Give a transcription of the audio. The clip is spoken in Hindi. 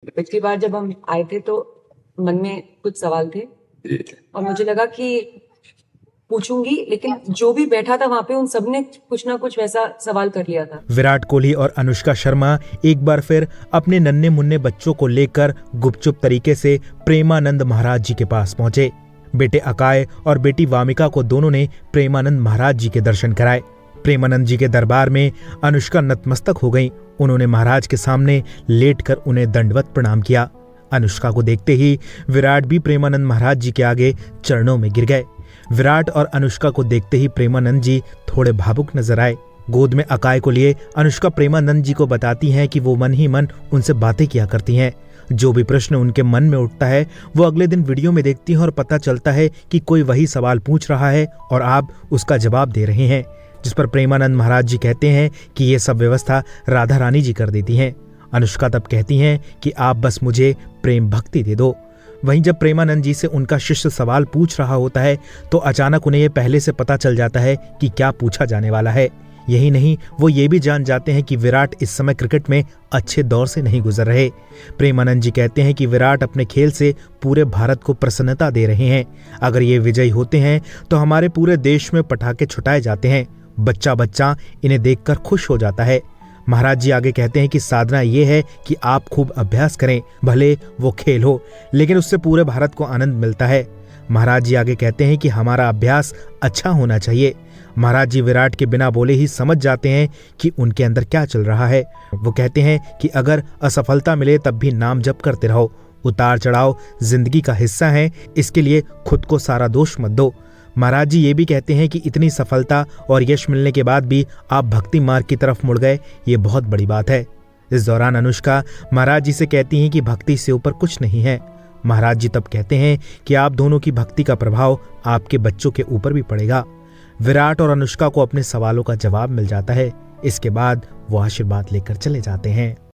पिछली बार जब हम आए थे तो मन में कुछ सवाल थे और मुझे लगा कि पूछूंगी, लेकिन जो भी बैठा था वहां पे उन सब ने कुछ ना कुछ वैसा सवाल कर लिया था। विराट कोहली और अनुष्का शर्मा एक बार फिर अपने नन्हे मुन्ने बच्चों को लेकर गुपचुप तरीके से प्रेमानंद महाराज जी के पास पहुंचे। बेटे अकाय और बेटी वामिका को दोनों ने प्रेमानंद महाराज जी के दर्शन कराए। प्रेमानंद जी के दरबार में अनुष्का नतमस्तक हो गईं। उन्होंने महाराज के सामने लेटकर उन्हें दंडवत प्रणाम किया। अनुष्का को देखते ही विराट भी प्रेमानंद महाराज जी के आगे चरणों में गिर गए। विराट और अनुष्का को देखते ही प्रेमानंद जी थोड़े भावुक नजर आए। गोद में अकाय को लिए अनुष्का प्रेमानंद जी को बताती हैं कि वो मन ही मन उनसे बातें किया करती हैं। जो भी प्रश्न उनके मन में उठता है वो अगले दिन वीडियो में देखती हैं और पता चलता है कि कोई वही सवाल पूछ रहा है और आप उसका जवाब दे रहे हैं, जिस पर प्रेमानंद महाराज जी कहते हैं कि ये सब व्यवस्था राधा रानी जी कर देती हैं। अनुष्का तब कहती हैं कि आप बस मुझे प्रेम भक्ति दे दो। वहीं जब प्रेमानंद जी से उनका शिष्य सवाल पूछ रहा होता है तो अचानक उन्हें ये पहले से पता चल जाता है कि क्या पूछा जाने वाला है। यही नहीं, वो ये भी जान जाते हैं कि विराट इस समय क्रिकेट में अच्छे दौर से नहीं गुजर रहे। प्रेमानंद जी कहते हैं कि विराट अपने खेल से पूरे भारत को प्रसन्नता दे रहे हैं। अगर ये विजयी होते हैं तो हमारे पूरे देश में पटाखे छुटाए जाते हैं। बच्चा बच्चा इन्हें देखकर खुश हो जाता है। महाराज जी आगे कहते हैं कि साधना ये है कि आप खूब अभ्यास करें, भले वो खेल हो, लेकिन उससे पूरे भारत को आनंद मिलता है। महाराज जी आगे कहते हैं कि हमारा अभ्यास अच्छा होना चाहिए। महाराज जी विराट के बिना बोले ही समझ जाते हैं कि उनके अंदर क्या चल रहा है। वो कहते हैं कि अगर असफलता मिले तब भी नाम जप करते रहो। उतार चढ़ाव जिंदगी का हिस्सा है, इसके लिए खुद को सारा दोष मत दो। महाराज जी ये भी कहते हैं कि इतनी सफलता और यश मिलने के बाद भी आप भक्ति मार्ग की तरफ मुड़ गए, ये बहुत बड़ी बात है। इस दौरान अनुष्का महाराज जी से कहती हैं कि भक्ति से ऊपर कुछ नहीं है। महाराज जी तब कहते हैं कि आप दोनों की भक्ति का प्रभाव आपके बच्चों के ऊपर भी पड़ेगा। विराट और अनुष्का को अपने सवालों का जवाब मिल जाता है। इसके बाद वो आशीर्वाद लेकर चले जाते हैं।